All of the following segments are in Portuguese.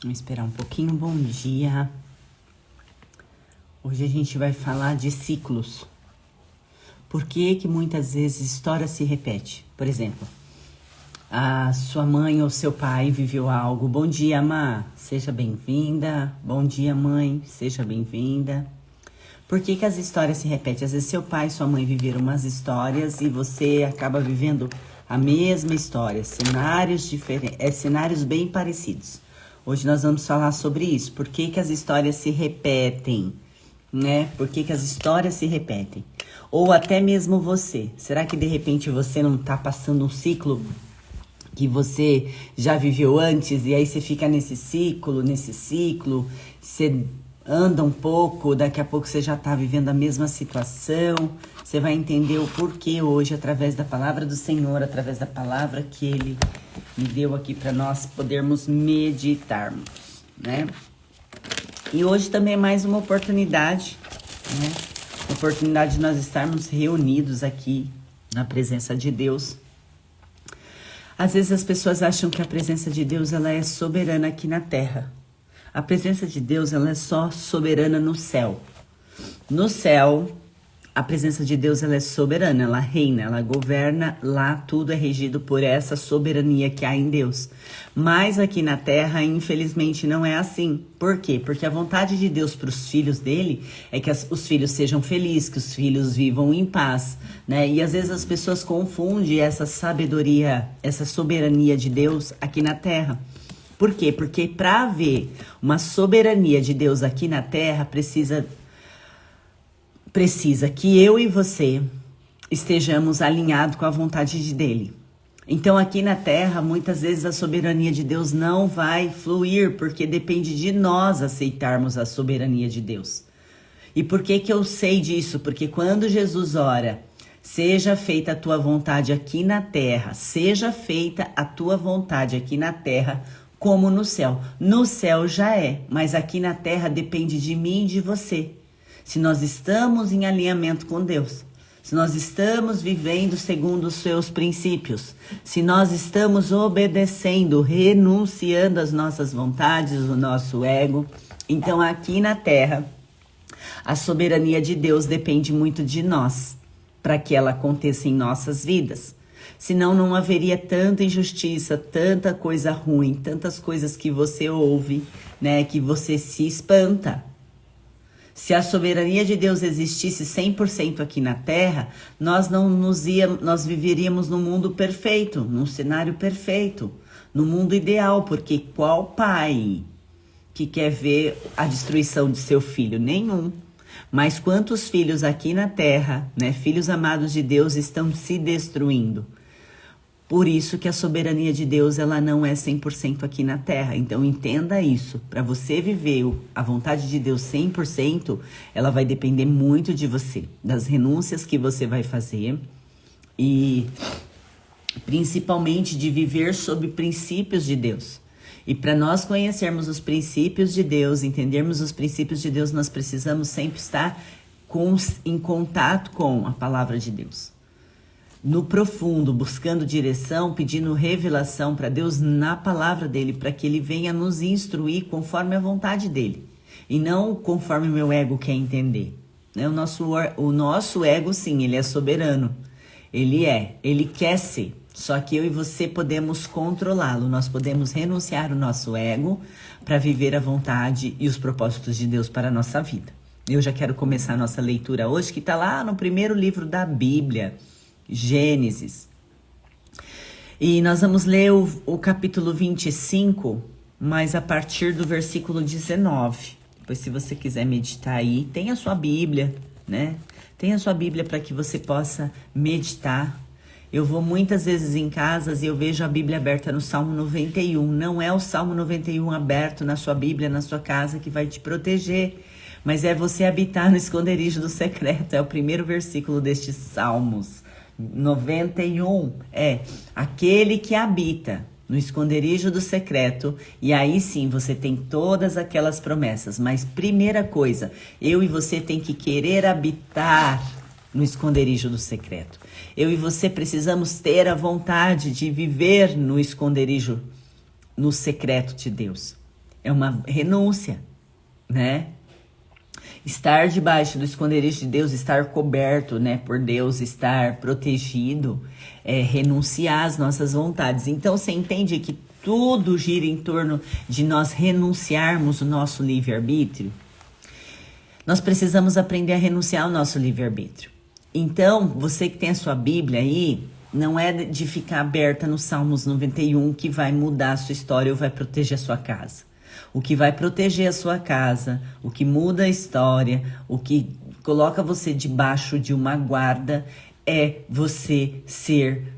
Vamos esperar um pouquinho. Bom dia. Hoje a gente vai falar de ciclos. Por que que muitas vezes história se repete? Por exemplo, a sua mãe ou seu pai viveu algo. Bom dia, Má. Seja bem-vinda. Bom dia, mãe. Seja bem-vinda. Por que que as histórias se repetem? Às vezes seu pai e sua mãe viveram umas histórias e você acaba vivendo a mesma história. Cenários diferentes, cenários bem parecidos. Hoje nós vamos falar sobre isso. Por que que as histórias se repetem, né? Por que que as histórias se repetem? Ou até mesmo você. Será que de repente você não tá passando um ciclo que você já viveu antes e aí você fica nesse ciclo, você anda um pouco, daqui a pouco você já tá vivendo a mesma situação. Você vai entender o porquê hoje através da palavra do Senhor, através da palavra que Ele me deu aqui para nós podermos meditarmos, né? E hoje também é mais uma oportunidade, né? Oportunidade de nós estarmos reunidos aqui na presença de Deus. Às vezes as pessoas acham que a presença de Deus ela é soberana aqui na terra. A presença de Deus ela é só soberana no céu. No céu, a presença de Deus ela é soberana, ela reina, ela governa, lá tudo é regido por essa soberania que há em Deus. Mas aqui na terra, infelizmente, não é assim. Por quê? Porque a vontade de Deus para os filhos dele é que os filhos sejam felizes, que os filhos vivam em paz, né? E às vezes as pessoas confundem essa sabedoria, essa soberania de Deus aqui na terra. Por quê? Porque para haver uma soberania de Deus aqui na terra, precisa que eu e você estejamos alinhados com a vontade dele. Então aqui na terra, muitas vezes a soberania de Deus não vai fluir, porque depende de nós aceitarmos a soberania de Deus. E por que que eu sei disso? Porque quando Jesus ora, seja feita a tua vontade aqui na terra, seja feita a tua vontade aqui na terra, como no céu. No céu já é, mas aqui na terra depende de mim e de você. Se nós estamos em alinhamento com Deus, se nós estamos vivendo segundo os seus princípios, se nós estamos obedecendo, renunciando às nossas vontades, o nosso ego, então aqui na terra, a soberania de Deus depende muito de nós, para que ela aconteça em nossas vidas. Senão não haveria tanta injustiça, tanta coisa ruim, tantas coisas que você ouve, né, que você se espanta. Se a soberania de Deus existisse 100% aqui na Terra, nós nós viveríamos num mundo perfeito, num cenário perfeito, no mundo ideal, porque qual pai que quer ver a destruição de seu filho? Nenhum. Mas quantos filhos aqui na Terra, né, filhos amados de Deus, estão se destruindo? Por isso que a soberania de Deus ela não é 100% aqui na terra. Então entenda isso. Para você viver a vontade de Deus 100%, ela vai depender muito de você, das renúncias que você vai fazer e principalmente de viver sob princípios de Deus. E para nós conhecermos os princípios de Deus, entendermos os princípios de Deus, nós precisamos sempre estar em contato com a palavra de Deus. No profundo, buscando direção, pedindo revelação para Deus na palavra dele, para que ele venha nos instruir conforme a vontade dele, e não conforme o meu ego quer entender. O nosso ego, sim, ele é soberano, ele quer ser, só que eu e você podemos controlá-lo, nós podemos renunciar o nosso ego para viver a vontade e os propósitos de Deus para a nossa vida. Eu já quero começar a nossa leitura hoje, que está lá no primeiro livro da Bíblia, Gênesis. E nós vamos ler o capítulo 25, mas a partir do versículo 19. Depois, se você quiser meditar aí, tem a sua Bíblia, né? Tem a sua Bíblia para que você possa meditar. Eu vou muitas vezes em casas e eu vejo a Bíblia aberta no Salmo 91. Não é o Salmo 91 aberto na sua Bíblia, na sua casa, que vai te proteger, mas é você habitar no esconderijo do secreto. É o primeiro versículo destes Salmos. 91 é aquele que habita no esconderijo do secreto, e aí sim você tem todas aquelas promessas. Mas primeira coisa, eu e você tem que querer habitar no esconderijo do secreto. Eu e você precisamos ter a vontade de viver no esconderijo, no secreto de Deus. É uma renúncia, né? Estar debaixo do esconderijo de Deus, estar coberto, né, por Deus, estar protegido, é renunciar às nossas vontades. Então, você entende que tudo gira em torno de nós renunciarmos o nosso livre-arbítrio? Nós precisamos aprender a renunciar ao nosso livre-arbítrio. Então, você que tem a sua Bíblia aí, não é de ficar aberta no Salmos 91 que vai mudar a sua história ou vai proteger a sua casa. O que vai proteger a sua casa, o que muda a história, o que coloca você debaixo de uma guarda é você ser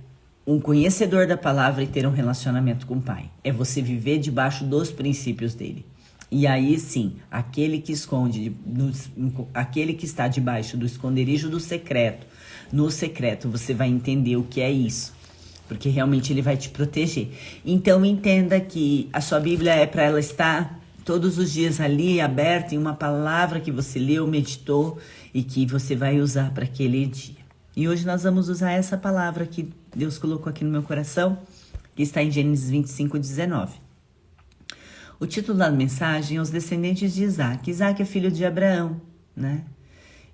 um conhecedor da palavra e ter um relacionamento com o Pai. É você viver debaixo dos princípios dele. E aí sim, aquele que aquele que está debaixo do esconderijo do secreto, no secreto você vai entender o que é isso. Porque realmente ele vai te proteger. Então entenda que a sua Bíblia é para ela estar todos os dias ali, aberta em uma palavra que você leu, meditou e que você vai usar para aquele dia. E hoje nós vamos usar essa palavra que Deus colocou aqui no meu coração, que está em Gênesis 25:19. O título da mensagem é Os Descendentes de Isaac. Isaac é filho de Abraão, né?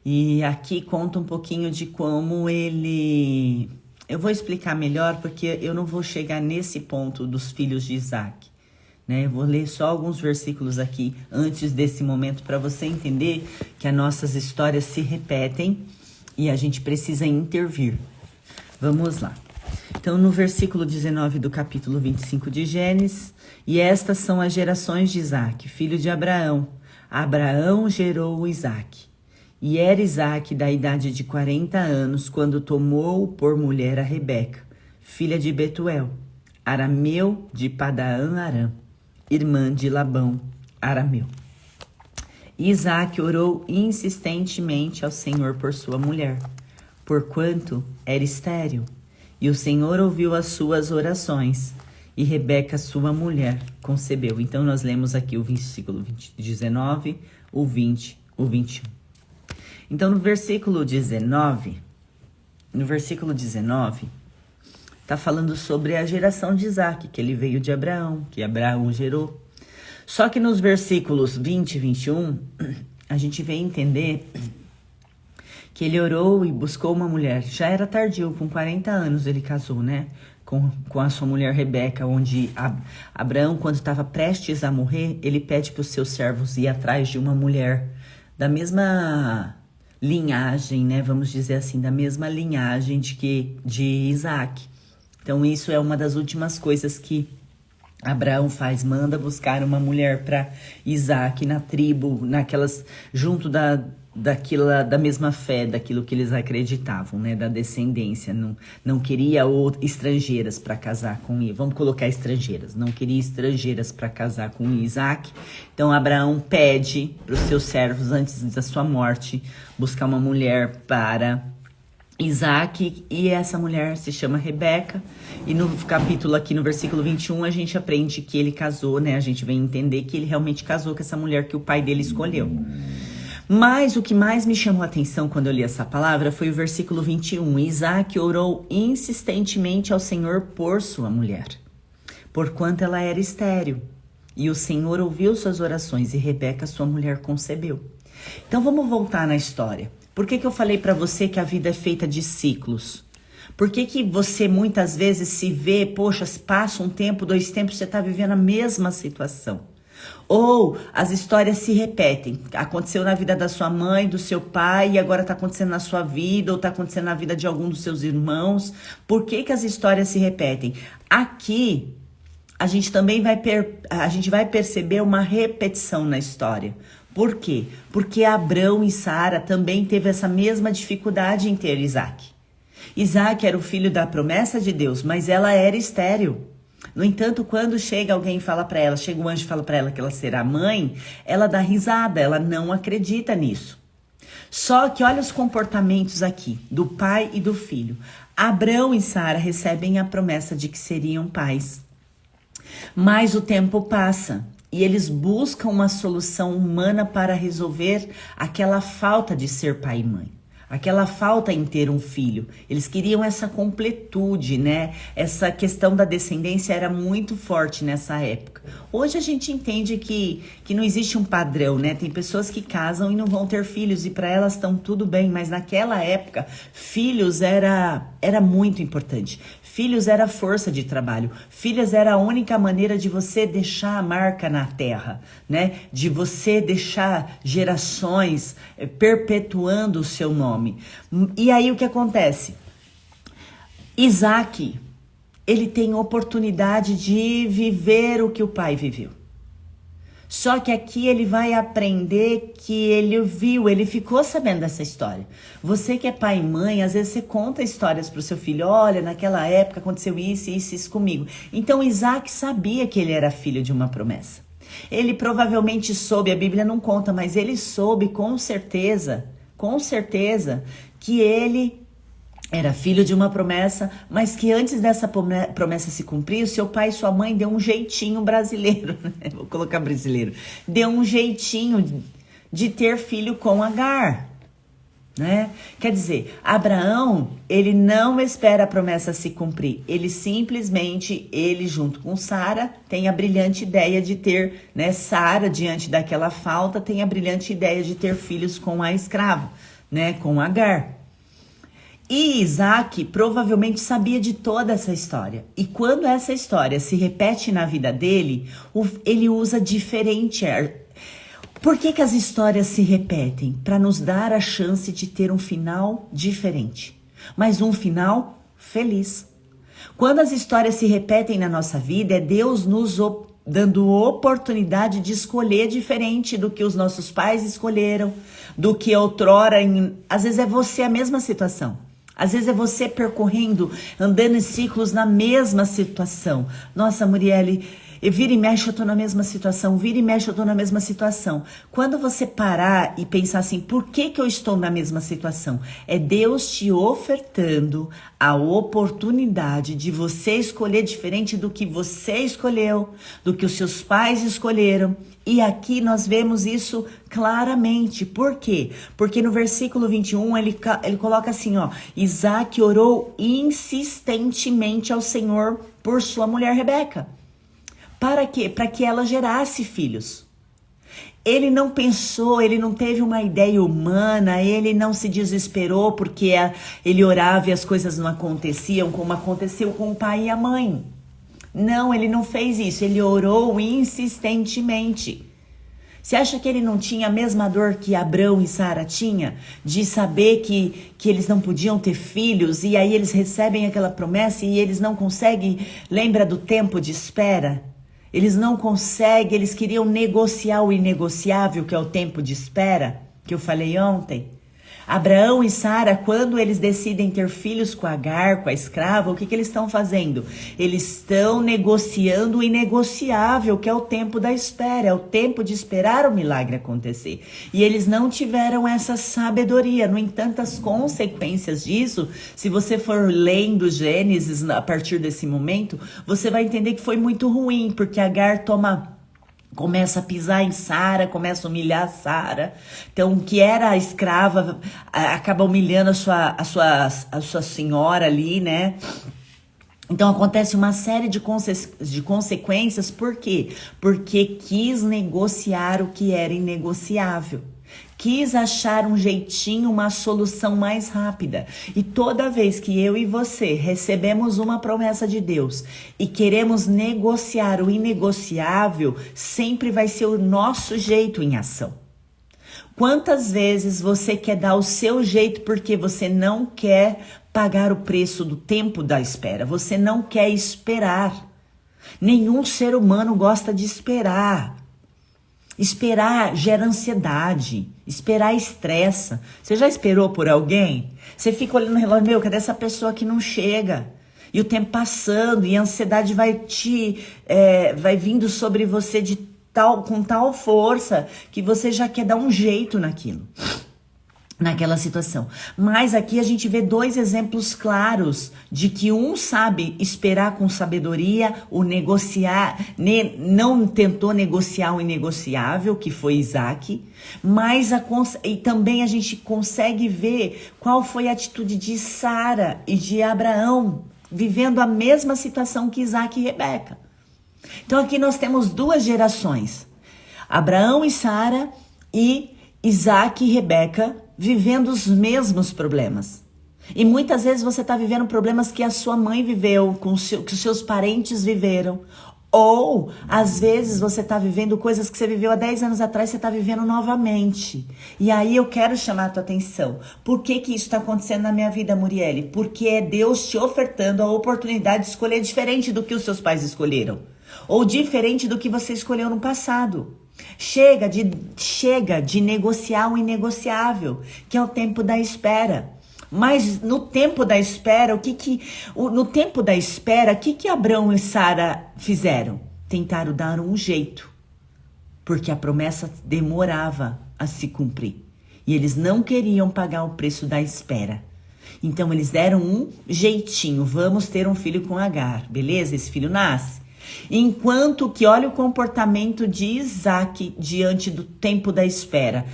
E aqui conta um pouquinho de como ele... Eu vou explicar melhor porque eu não vou chegar nesse ponto dos filhos de Isaac, né? Eu vou ler só alguns versículos aqui antes desse momento para você entender que as nossas histórias se repetem e a gente precisa intervir. Vamos lá. Então, no versículo 19 do capítulo 25 de Gênesis, e estas são as gerações de Isaac, filho de Abraão. Abraão gerou Isaac. E era Isaac da idade de 40 anos, quando tomou por mulher a Rebeca, filha de Betuel, arameu de Padã-Arã, irmã de Labão, arameu. E Isaac orou insistentemente ao Senhor por sua mulher, porquanto era estéril. E o Senhor ouviu as suas orações, e Rebeca, sua mulher, concebeu. Então nós lemos aqui o versículo 19, o 20, o 21. Então, no versículo 19, tá falando sobre a geração de Isaac, que ele veio de Abraão, que Abraão gerou. Só que nos versículos 20 e 21, a gente vem entender que ele orou e buscou uma mulher. Já era tardio, com 40 anos ele casou, né? Com a sua mulher Rebeca, onde Abraão, quando estava prestes a morrer, ele pede para os seus servos ir atrás de uma mulher da mesma linhagem, né? Vamos dizer assim, da mesma linhagem de Isaac. Então isso é uma das últimas coisas que Abraão faz, manda buscar uma mulher para Isaac na tribo, junto da mesma fé, daquilo que eles acreditavam, né? Da descendência. Não queria estrangeiras para casar com ele. Vamos colocar estrangeiras. Não queria estrangeiras para casar com Isaac. Então Abraão pede para os seus servos, antes da sua morte, buscar uma mulher para Isaac, e essa mulher se chama Rebeca. E no capítulo aqui, no versículo 21, a gente aprende que ele casou, né? A gente vem entender que ele realmente casou com essa mulher que o pai dele escolheu. Mas o que mais me chamou a atenção quando eu li essa palavra foi o versículo 21. Isaac orou insistentemente ao Senhor por sua mulher, porquanto ela era estéril. E o Senhor ouviu suas orações e Rebeca, sua mulher, concebeu. Então vamos voltar na história. Por que eu falei para você que a vida é feita de ciclos? Por que você muitas vezes se vê, poxa, passa um tempo, 2 tempos, você está vivendo a mesma situação? Ou as histórias se repetem. Aconteceu na vida da sua mãe, do seu pai, e agora está acontecendo na sua vida, ou está acontecendo na vida de algum dos seus irmãos. Por que as histórias se repetem? Aqui, a gente também vai perceber uma repetição na história. Por quê? Porque Abrão e Sara também teve essa mesma dificuldade em ter Isaac. Isaac era o filho da promessa de Deus, mas ela era estéril. No entanto, quando chega alguém e fala para ela, chega um anjo e fala para ela que ela será mãe, ela dá risada, ela não acredita nisso. Só que olha os comportamentos aqui, do pai e do filho. Abrão e Sara recebem a promessa de que seriam pais. Mas o tempo passa e eles buscam uma solução humana para resolver aquela falta de ser pai e mãe. aquela falta em ter um filho. Eles queriam essa completude, né? Essa questão da descendência era muito forte nessa época. Hoje a gente entende que não existe um padrão, né? Tem pessoas que casam e não vão ter filhos e para elas estão tudo bem, mas naquela época, filhos era muito importante. Filhos era força de trabalho. Filhos era a única maneira de você deixar a marca na terra, né? De você deixar gerações perpetuando o seu nome. E aí o que acontece? Isaac, ele tem oportunidade de viver o que o pai viveu. Só que aqui ele vai aprender que ele ficou sabendo dessa história. Você que é pai e mãe, às vezes você conta histórias para o seu filho. Olha, naquela época aconteceu isso comigo. Então Isaac sabia que ele era filho de uma promessa. Ele provavelmente soube, a Bíblia não conta, mas ele soube com certeza, que ele era filho de uma promessa, mas que antes dessa promessa se cumprir, o seu pai e sua mãe deu um jeitinho brasileiro, né? Vou colocar brasileiro. Deu um jeitinho de ter filho com Agar, né? Quer dizer, Abraão, ele não espera a promessa se cumprir. Ele simplesmente, junto com Sara, tem a brilhante ideia de ter, né? Sara, diante daquela falta, tem a brilhante ideia de ter filhos com a escrava, né? Com Agar. E Isaac provavelmente sabia de toda essa história. E quando essa história se repete na vida dele, ele usa diferente. Por que as histórias se repetem? Para nos dar a chance de ter um final diferente. Mas um final feliz. Quando as histórias se repetem na nossa vida, é Deus nos dando oportunidade de escolher diferente do que os nossos pais escolheram, do que outrora, às vezes é você a mesma situação. Às vezes é você percorrendo, andando em ciclos na mesma situação. Nossa, Muriele, vira e mexe eu tô na mesma situação, vira e mexe eu tô na mesma situação. Quando você parar e pensar assim, por que eu estou na mesma situação? É Deus te ofertando a oportunidade de você escolher diferente do que você escolheu, do que os seus pais escolheram. E aqui nós vemos isso claramente. Por quê? Porque no versículo 21 ele coloca assim, ó: Isaac orou insistentemente ao Senhor por sua mulher Rebeca. Para quê? Para que ela gerasse filhos. Ele não pensou, ele não teve uma ideia humana, ele não se desesperou porque ele orava e as coisas não aconteciam como aconteceu com o pai e a mãe. Não, ele não fez isso, ele orou insistentemente. Você acha que ele não tinha a mesma dor que Abrão e Sara tinha? De saber que eles não podiam ter filhos e aí eles recebem aquela promessa e eles não conseguem, lembra do tempo de espera? Eles não conseguem, eles queriam negociar o inegociável, que é o tempo de espera, que eu falei ontem. Abraão e Sara, quando eles decidem ter filhos com Agar, com a escrava, o que eles estão fazendo? Eles estão negociando o inegociável, que é o tempo da espera, é o tempo de esperar o milagre acontecer. E eles não tiveram essa sabedoria. No entanto, as consequências disso, se você for lendo Gênesis a partir desse momento, você vai entender que foi muito ruim, porque Agar começa a pisar em Sara, começa a humilhar Sara. Então, que era a escrava, acaba humilhando a sua senhora ali, né? Então, acontece uma série de consequências. Por quê? Porque quis negociar o que era inegociável. Quis achar um jeitinho, uma solução mais rápida. E toda vez que eu e você recebemos uma promessa de Deus e queremos negociar o inegociável, sempre vai ser o nosso jeito em ação. Quantas vezes você quer dar o seu jeito porque você não quer pagar o preço do tempo da espera? Você não quer esperar. Nenhum ser humano gosta de esperar. Esperar gera ansiedade, esperar estressa. Você já esperou por alguém? Você fica olhando no relógio, meu, cadê essa pessoa que não chega? E o tempo passando e a ansiedade vai vindo sobre você com tal força que você já quer dar um jeito naquilo. naquela situação. Mas aqui a gente vê dois exemplos claros de que um sabe esperar com sabedoria, o negociar, não tentou negociar o inegociável, que foi Isaac, mas e também a gente consegue ver qual foi a atitude de Sara e de Abraão, vivendo a mesma situação que Isaac e Rebeca. Então aqui nós temos duas gerações, Abraão e Sara e Isaac e Rebeca, vivendo os mesmos problemas. E muitas vezes você está vivendo problemas que a sua mãe viveu, que os seus parentes viveram. Ou, às vezes, você está vivendo coisas que você viveu há 10 anos atrás, você está vivendo novamente. E aí eu quero chamar a tua atenção. Por que que isso está acontecendo na minha vida, Muriele? Porque é Deus te ofertando a oportunidade de escolher diferente do que os seus pais escolheram. Ou diferente do que você escolheu no passado. Chega de negociar o inegociável, que é o tempo da espera. Mas no tempo da espera, o que Abraão e Sara fizeram? Tentaram dar um jeito, porque a promessa demorava a se cumprir. E eles não queriam pagar o preço da espera. Então eles deram um jeitinho, vamos ter um filho com Agar, beleza? Esse filho nasce. Enquanto que, olha o comportamento de Isaac diante do tempo da espera.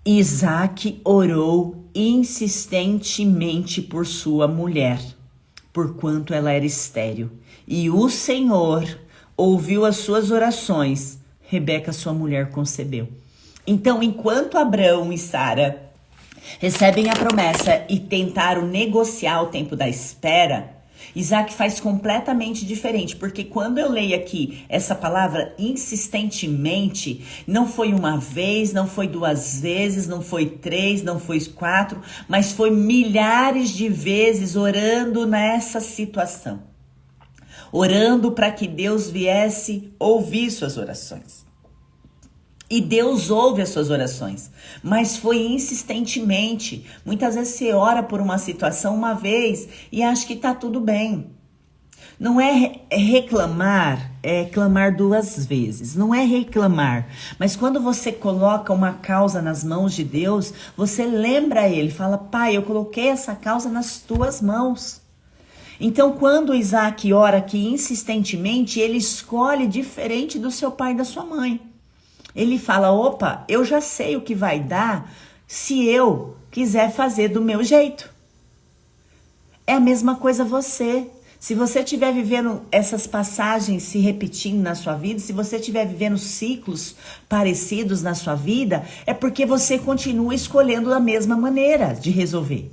Isaac orou insistentemente por sua mulher, porquanto ela era estéril. E o Senhor ouviu as suas orações. Rebeca, sua mulher, concebeu. Então, enquanto Abraão e Sara recebem a promessa e tentaram negociar o tempo da espera, Isaac faz completamente diferente, porque quando eu leio aqui essa palavra insistentemente, não foi uma vez, não foi 2 vezes, não foi 3, não foi 4, mas foi milhares de vezes orando nessa situação. Orando para que Deus viesse ouvir suas orações. E Deus ouve as suas orações, mas foi insistentemente. Muitas vezes você ora por uma situação uma vez e acha que está tudo bem. Não é reclamar, é clamar 2 vezes. Não é reclamar, mas quando você coloca uma causa nas mãos de Deus, você lembra Ele, fala, Pai, eu coloquei essa causa nas tuas mãos. Então, quando Isaac ora aqui insistentemente, ele escolhe diferente do seu pai e da sua mãe. Ele fala, opa, eu já sei o que vai dar se eu quiser fazer do meu jeito. É a mesma coisa você. Se você estiver vivendo essas passagens se repetindo na sua vida, se você estiver vivendo ciclos parecidos na sua vida, é porque você continua escolhendo da mesma maneira de resolver.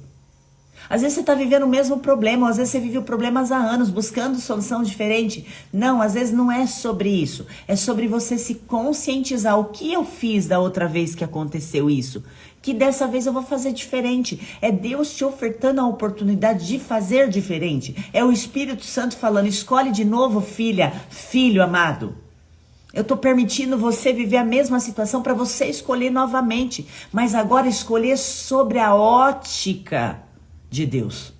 Às vezes você está vivendo o mesmo problema, às vezes você viveu problemas há anos, buscando solução diferente. Não, às vezes não é sobre isso. É sobre você se conscientizar. O que eu fiz da outra vez que aconteceu isso? Que dessa vez eu vou fazer diferente. É Deus te ofertando a oportunidade de fazer diferente. É o Espírito Santo falando, escolhe de novo, filha, filho amado. Eu estou permitindo você viver a mesma situação para você escolher novamente. Mas agora escolher sobre a ótica de Deus.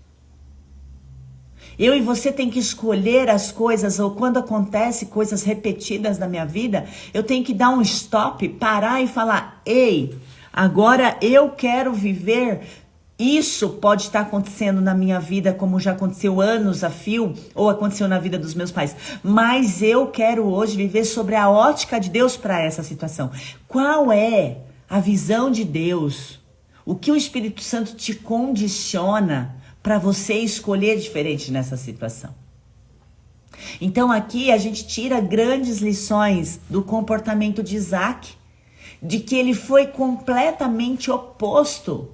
Eu e você tem que escolher as coisas, ou quando acontece coisas repetidas na minha vida, eu tenho que dar um stop, parar e falar, ei, agora eu quero viver. Isso pode estar acontecendo na minha vida, como já aconteceu anos a fio, ou aconteceu na vida dos meus pais. Mas eu quero hoje viver sobre a ótica de Deus para essa situação. Qual é a visão de Deus? O que o Espírito Santo te condiciona para você escolher diferente nessa situação? Então aqui a gente tira grandes lições do comportamento de Isaac, de que ele foi completamente oposto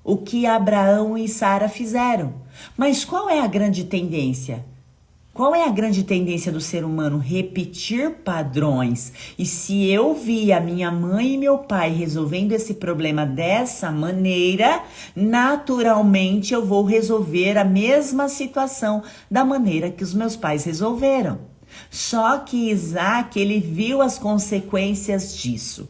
ao que Abraão e Sara fizeram. Mas qual é a grande tendência? Qual é a grande tendência do ser humano? Repetir padrões. E se eu vi a minha mãe e meu pai resolvendo esse problema dessa maneira, naturalmente eu vou resolver a mesma situação da maneira que os meus pais resolveram. Só que Isaac, ele viu as consequências disso.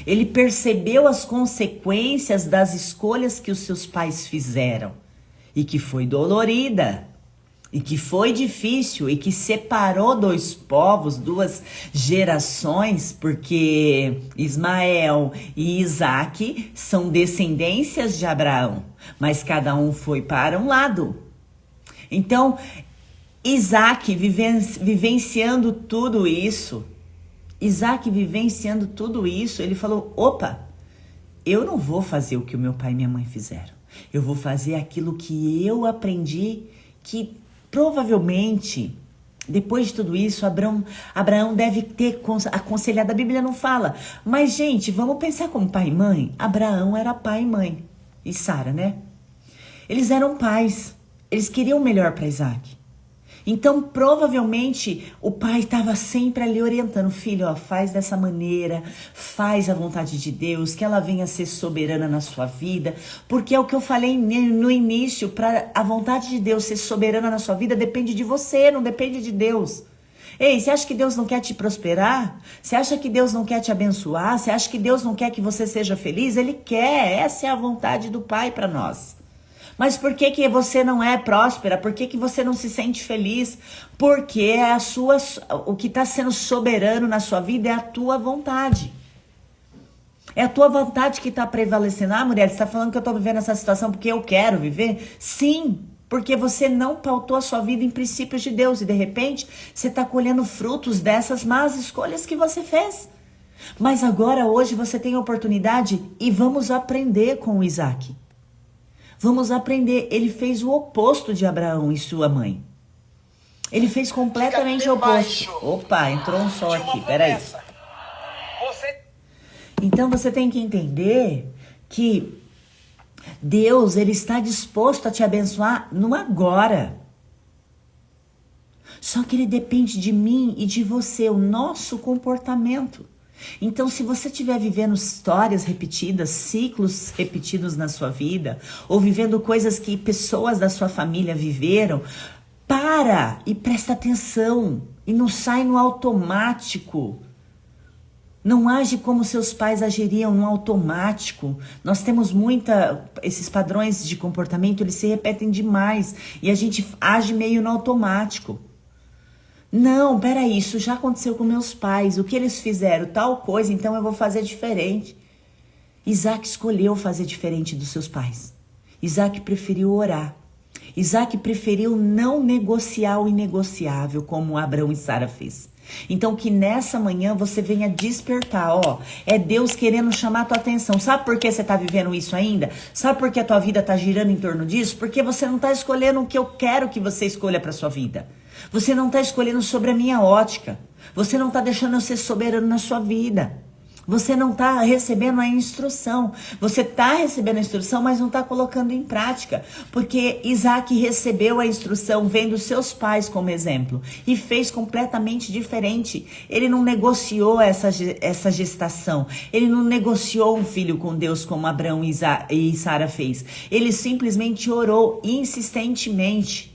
Ele percebeu as consequências das escolhas que os seus pais fizeram e que foi dolorida. e que foi difícil e que separou dois povos, duas gerações, porque Ismael e Isaque são descendências de Abraão, mas cada um foi para um lado. Então, Isaque vivenciando tudo isso, ele falou, opa, eu não vou fazer o que o meu pai e minha mãe fizeram. Eu vou fazer aquilo que eu aprendi, que provavelmente, depois de tudo isso, Abraão deve ter aconselhado. A Bíblia não fala. Mas, gente, vamos pensar como pai e mãe. Abraão era pai e mãe. E Sara, né? Eles eram pais. Eles queriam o melhor para Isaac. Então, provavelmente, o pai estava sempre ali orientando. Filho, ó, faz dessa maneira, faz a vontade de Deus, que ela venha a ser soberana na sua vida. Porque é o que eu falei no início, para a vontade de Deus ser soberana na sua vida, depende de você, não depende de Deus. Ei, você acha que Deus não quer te prosperar? Você acha que Deus não quer te abençoar? Você acha que Deus não quer que você seja feliz? Ele quer, essa é a vontade do Pai para nós. Mas por que você não é próspera? Por que você não se sente feliz? Porque o que está sendo soberano na sua vida é a tua vontade. É a tua vontade que está prevalecendo. Ah, mulher, você está falando que eu estou vivendo essa situação porque eu quero viver? Sim, porque você não pautou a sua vida em princípios de Deus. E de repente, você está colhendo frutos dessas más escolhas que você fez. Mas agora, hoje, você tem a oportunidade e vamos aprender com o Isaque. Vamos aprender, ele fez o oposto de Abraão e sua mãe. Ele fez completamente o oposto. Opa, entrou um sol aqui, peraí. Então você tem que entender que Deus, ele está disposto a te abençoar no agora. Só que ele depende de mim e de você, o nosso comportamento. Então, se você estiver vivendo histórias repetidas, ciclos repetidos na sua vida, ou vivendo coisas que pessoas da sua família viveram, para e presta atenção e não sai no automático. Não age como seus pais agiriam no automático. Nós temos esses padrões de comportamento, eles se repetem demais e a gente age meio no automático. Não, peraí, isso já aconteceu com meus pais. O que eles fizeram? Tal coisa, então eu vou fazer diferente. Isaac escolheu fazer diferente dos seus pais. Isaac preferiu orar. Isaac preferiu não negociar o inegociável, como Abraão e Sara fez. Então que nessa manhã você venha despertar, ó, é Deus querendo chamar a tua atenção. Sabe por que você está vivendo isso ainda? Sabe por que a tua vida está girando em torno disso? Porque você não está escolhendo o que eu quero que você escolha para sua vida. Você não está escolhendo sobre a minha ótica. Você não está deixando eu ser soberano na sua vida. Você não está recebendo a instrução. Você está recebendo a instrução, mas não está colocando em prática. Porque Isaac recebeu a instrução vendo seus pais como exemplo. E fez completamente diferente. Ele não negociou essa gestação. Ele não negociou um filho com Deus como Abraão e Sara fez. Ele simplesmente orou insistentemente.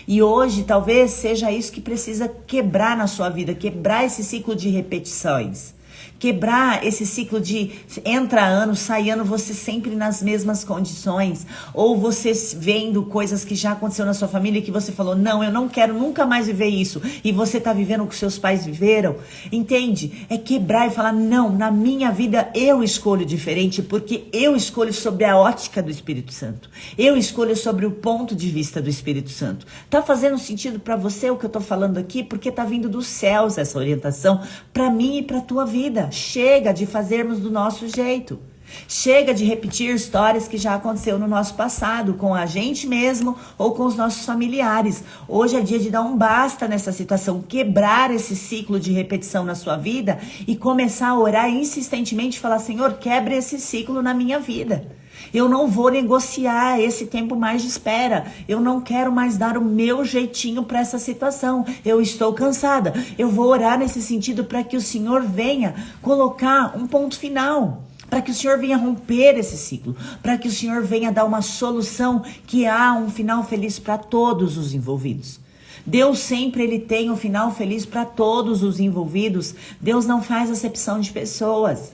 E hoje talvez seja isso que precisa quebrar na sua vida. Quebrar esse ciclo de repetições. Quebrar esse ciclo de entra ano, sai ano, você sempre nas mesmas condições. Ou você vendo coisas que já aconteceu na sua família e que você falou, não, eu não quero nunca mais viver isso. E você está vivendo o que seus pais viveram. Entende? É quebrar e falar, não, na minha vida eu escolho diferente, porque eu escolho sobre a ótica do Espírito Santo. Eu escolho sobre o ponto de vista do Espírito Santo. Tá fazendo sentido para você o que eu tô falando aqui? Porque tá vindo dos céus essa orientação para mim e para tua vida. Chega de fazermos do nosso jeito. Chega de repetir histórias que já aconteceu no nosso passado, com a gente mesmo ou com os nossos familiares. Hoje é dia de dar um basta nessa situação, quebrar esse ciclo de repetição na sua vida e começar a orar insistentemente e falar, Senhor, quebre esse ciclo na minha vida. Eu não vou negociar esse tempo mais de espera. Eu não quero mais dar o meu jeitinho para essa situação. Eu estou cansada. Eu vou orar nesse sentido para que o Senhor venha colocar um ponto final. Para que o Senhor venha romper esse ciclo. Para que o Senhor venha dar uma solução que há um final feliz para todos os envolvidos. Deus sempre ele tem um final feliz para todos os envolvidos. Deus não faz acepção de pessoas.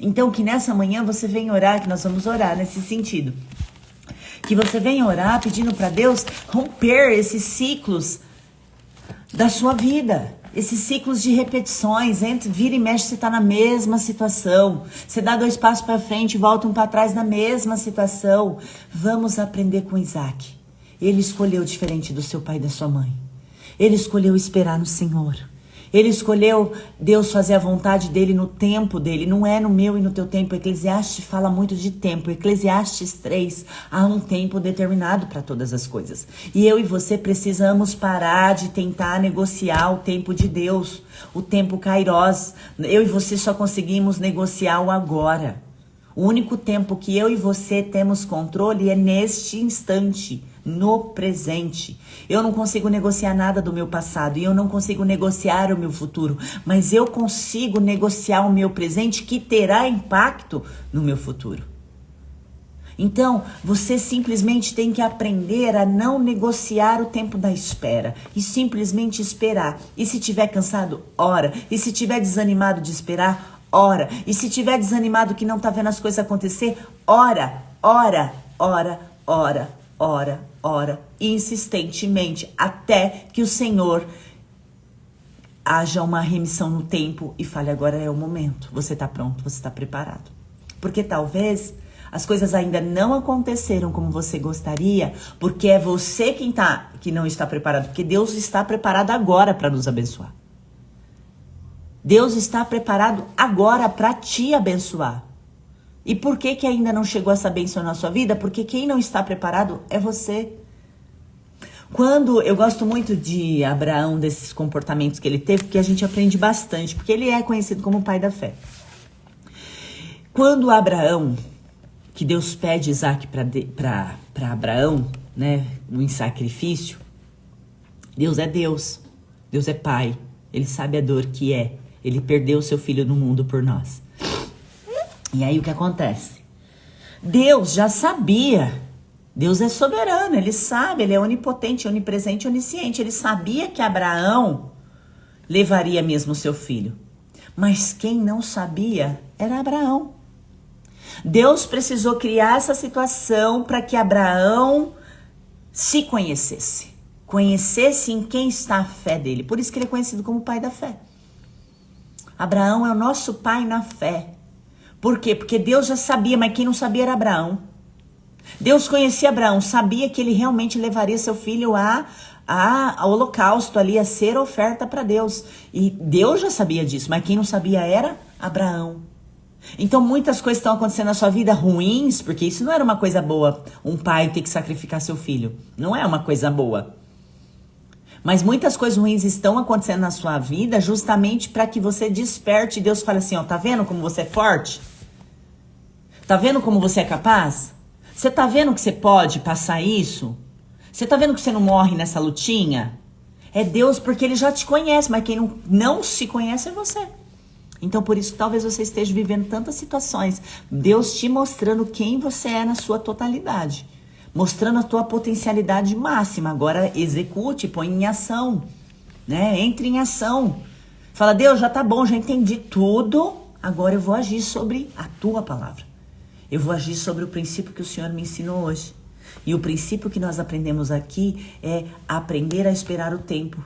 Então que nessa manhã você venha orar, que nós vamos orar nesse sentido. Que você venha orar pedindo para Deus romper esses ciclos da sua vida. Esses ciclos de repetições, vira e mexe, você está na mesma situação. Você dá 2 passos para frente e volta um para trás na mesma situação. Vamos aprender com Isaac. Ele escolheu diferente do seu pai e da sua mãe. Ele escolheu esperar no Senhor. Ele escolheu Deus fazer a vontade dele no tempo dele, não é no meu e no teu tempo. Eclesiastes fala muito de tempo. Eclesiastes 3, há um tempo determinado para todas as coisas. E eu e você precisamos parar de tentar negociar o tempo de Deus, o tempo Kairos. Eu e você só conseguimos negociar o agora. O único tempo que eu e você temos controle é neste instante, no presente. Eu não consigo negociar nada do meu passado e eu não consigo negociar o meu futuro, mas eu consigo negociar o meu presente que terá impacto no meu futuro. Então, você simplesmente tem que aprender a não negociar o tempo da espera e simplesmente esperar. E se tiver cansado, ora. E se tiver desanimado de esperar, ora. E se tiver desanimado que não tá vendo as coisas acontecer, ora, ora, ora, ora, ora, ora, insistentemente, até que o Senhor haja uma remissão no tempo e fale, agora é o momento. Você tá pronto, você tá preparado. Porque talvez as coisas ainda não aconteceram como você gostaria, porque é você que não está preparado, porque Deus está preparado agora para nos abençoar. Deus está preparado agora para te abençoar. E por que ainda não chegou essa bênção na sua vida? Porque quem não está preparado é você. Eu gosto muito de Abraão, desses comportamentos que ele teve, porque a gente aprende bastante, porque ele é conhecido como o pai da fé. Quando Abraão, que Deus pede Isaac para Abraão, né, em sacrifício, Deus é Deus, Deus é pai, ele sabe a dor que é, ele perdeu o seu filho no mundo por nós. E aí o que acontece? Deus já sabia, Deus é soberano, ele sabe, ele é onipotente, onipresente, onisciente, ele sabia que Abraão levaria mesmo o seu filho. Mas quem não sabia era Abraão. Deus precisou criar essa situação para que Abraão se conhecesse em quem está a fé dele. Por isso que ele é conhecido como o pai da fé. Abraão é o nosso pai na fé. Por quê? Porque Deus já sabia, mas quem não sabia era Abraão. Deus conhecia Abraão, sabia que ele realmente levaria seu filho ao holocausto ali, a ser oferta para Deus. E Deus já sabia disso, mas quem não sabia era Abraão. Então muitas coisas estão acontecendo na sua vida ruins, porque isso não era uma coisa boa, um pai ter que sacrificar seu filho. Não é uma coisa boa. Mas muitas coisas ruins estão acontecendo na sua vida justamente para que você desperte e Deus fale assim, ó, tá vendo como você é forte? Tá vendo como você é capaz? Você tá vendo que você pode passar isso? Você tá vendo que você não morre nessa lutinha? É Deus porque ele já te conhece, mas quem não se conhece é você. Então por isso talvez você esteja vivendo tantas situações. Deus te mostrando quem você é na sua totalidade. Mostrando a tua potencialidade máxima. Agora execute, põe em ação, né? Entre em ação. Fala, Deus, já tá bom, já entendi tudo. Agora eu vou agir sobre a tua palavra. Eu vou agir sobre o princípio que o Senhor me ensinou hoje. E o princípio que nós aprendemos aqui é aprender a esperar o tempo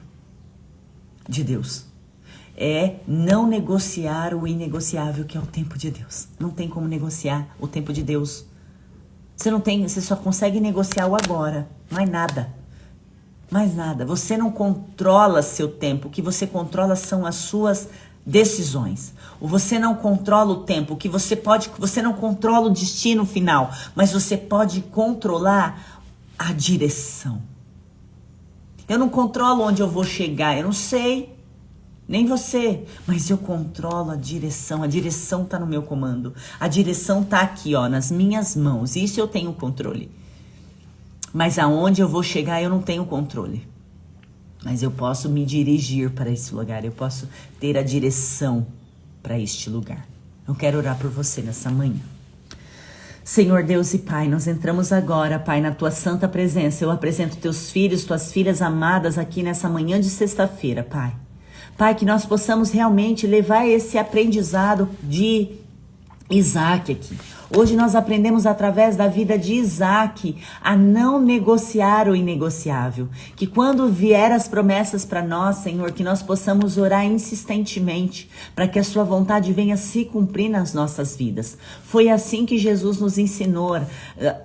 de Deus. É não negociar o inegociável, que é o tempo de Deus. Não tem como negociar o tempo de Deus. Você só consegue negociar o agora, mais nada. Mais nada. Você não controla seu tempo. O que você controla são as suas decisões. Você não controla o tempo. Você não controla o destino final, mas você pode controlar a direção. Eu não controlo onde eu vou chegar, eu não sei. Nem você, mas eu controlo a direção tá no meu comando, a direção tá aqui, ó, nas minhas mãos, isso eu tenho controle. Mas aonde eu vou chegar eu não tenho controle, mas eu posso me dirigir para esse lugar, eu posso ter a direção para este lugar. Eu quero orar por você nessa manhã. Senhor Deus e Pai, nós entramos agora, Pai, na Tua santa presença. Eu apresento Teus filhos, Tuas filhas amadas aqui nessa manhã de sexta-feira, Pai. Pai, que nós possamos realmente levar esse aprendizado de Isaac aqui. Hoje nós aprendemos através da vida de Isaac a não negociar o inegociável. Que quando vier as promessas para nós, Senhor, que nós possamos orar insistentemente para que a sua vontade venha se cumprir nas nossas vidas. Foi assim que Jesus nos ensinou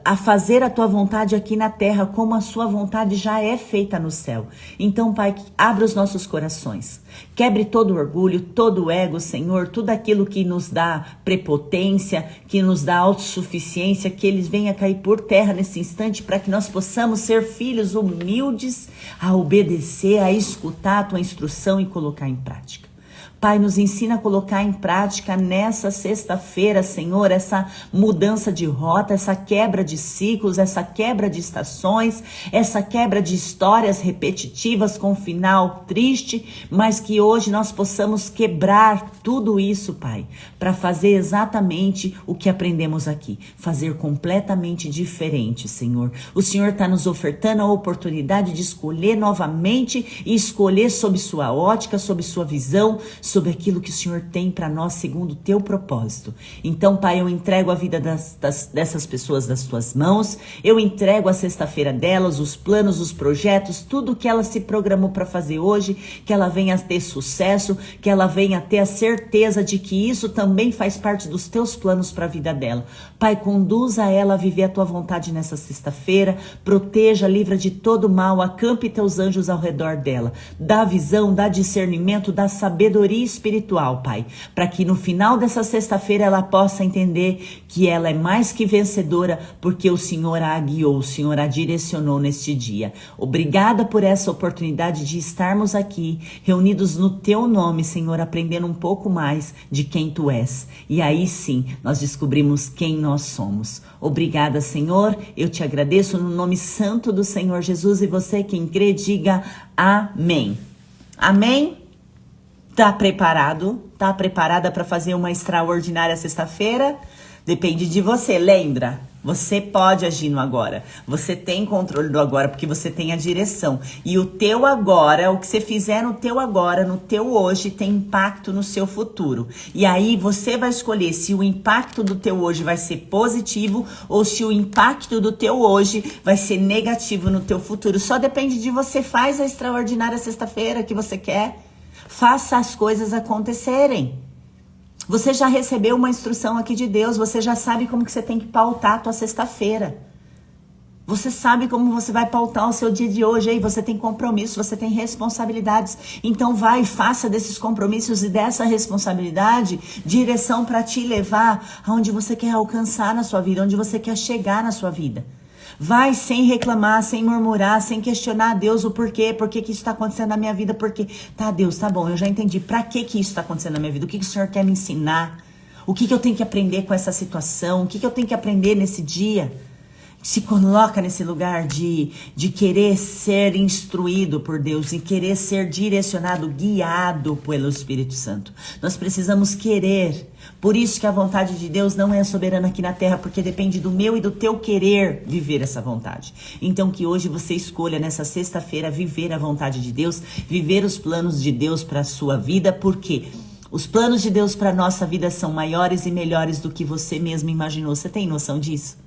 a fazer a tua vontade aqui na terra, como a sua vontade já é feita no céu. Então, Pai, abra os nossos corações. Quebre todo o orgulho, todo o ego, Senhor, tudo aquilo que nos dá prepotência, que nos dá autossuficiência, que eles venham a cair por terra nesse instante para que nós possamos ser filhos humildes a obedecer, a escutar a tua instrução e colocar em prática. Pai, nos ensina a colocar em prática nessa sexta-feira, Senhor, essa mudança de rota, essa quebra de ciclos, essa quebra de estações, essa quebra de histórias repetitivas com final triste, mas que hoje nós possamos quebrar tudo isso, Pai, para fazer exatamente o que aprendemos aqui, fazer completamente diferente, Senhor. O Senhor está nos ofertando a oportunidade de escolher novamente e escolher sob sua ótica, sob sua visão, sobre aquilo que o Senhor tem para nós segundo o teu propósito. Então, Pai, eu entrego a vida dessas pessoas das tuas mãos, eu entrego a sexta-feira delas, os planos, os projetos, tudo que ela se programou para fazer hoje, que ela venha a ter sucesso, que ela venha a ter a certeza de que isso também faz parte dos teus planos para a vida dela. Pai, conduza ela a viver a tua vontade nessa sexta-feira, proteja, livra de todo mal, acampe teus anjos ao redor dela, dá visão, dá discernimento, dá sabedoria espiritual, Pai, para que no final dessa sexta-feira ela possa entender que ela é mais que vencedora, porque o Senhor a guiou, o Senhor a direcionou neste dia. Obrigada por essa oportunidade de estarmos aqui, reunidos no teu nome, Senhor, aprendendo um pouco mais de quem tu és. E aí sim, nós descobrimos quem nós somos. Obrigada, Senhor, eu te agradeço no nome santo do Senhor Jesus, e você quem crê, diga amém. Amém? Tá preparado? Tá preparada para fazer uma extraordinária sexta-feira? Depende de você, lembra? Você pode agir no agora. Você tem controle do agora porque você tem a direção. E o teu agora, o que você fizer no teu agora, no teu hoje, tem impacto no seu futuro. E aí você vai escolher se o impacto do teu hoje vai ser positivo ou se o impacto do teu hoje vai ser negativo no teu futuro. Só depende de você. Faz a extraordinária sexta-feira que você quer. Faça as coisas acontecerem. Você já recebeu uma instrução aqui de Deus, você já sabe como que você tem que pautar a tua sexta-feira. Você sabe como você vai pautar o seu dia de hoje, aí você tem compromissos, você tem responsabilidades. Então vai, faça desses compromissos e dessa responsabilidade direção para te levar aonde você quer alcançar na sua vida, onde você quer chegar na sua vida. Vai sem reclamar, sem murmurar, sem questionar a Deus o porquê. Por que isso está acontecendo na minha vida? Porque, tá, Deus, tá bom, eu já entendi. Pra que isso está acontecendo na minha vida? O que o Senhor quer me ensinar? O que eu tenho que aprender com essa situação? O que eu tenho que aprender nesse dia? Se coloca nesse lugar de querer ser instruído por Deus e querer ser direcionado, guiado pelo Espírito Santo. Nós precisamos querer. Por isso que a vontade de Deus não é soberana aqui na terra, porque depende do meu e do teu querer viver essa vontade. Então que hoje você escolha nessa sexta-feira viver a vontade de Deus, viver os planos de Deus para a sua vida, porque os planos de Deus para a nossa vida são maiores e melhores do que você mesmo imaginou. Você tem noção disso?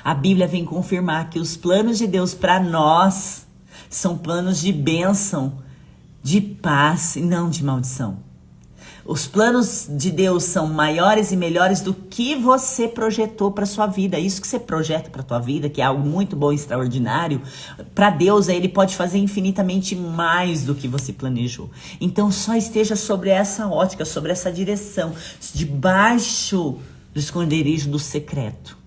A Bíblia vem confirmar que os planos de Deus para nós são planos de bênção, de paz e não de maldição. Os planos de Deus são maiores e melhores do que você projetou para sua vida. Isso que você projeta para tua vida, que é algo muito bom e extraordinário, para Deus Ele pode fazer infinitamente mais do que você planejou. Então só esteja sobre essa ótica, sobre essa direção, debaixo do esconderijo do secreto.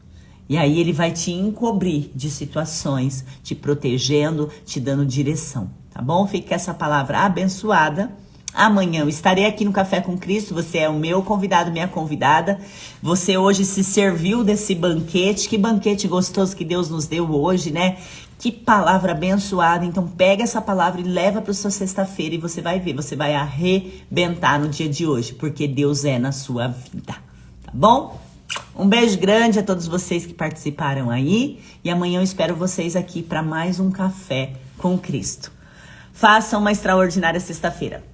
E aí ele vai te encobrir de situações, te protegendo, te dando direção, tá bom? Fica essa palavra abençoada. Amanhã eu estarei aqui no Café com Cristo, você é o meu convidado, minha convidada. Você hoje se serviu desse banquete, que banquete gostoso que Deus nos deu hoje, né? Que palavra abençoada. Então pega essa palavra e leva para sua sexta-feira e você vai ver, você vai arrebentar no dia de hoje, porque Deus é na sua vida, tá bom? Um beijo grande a todos vocês que participaram aí. E amanhã eu espero vocês aqui para mais um Café com Cristo. Façam uma extraordinária sexta-feira.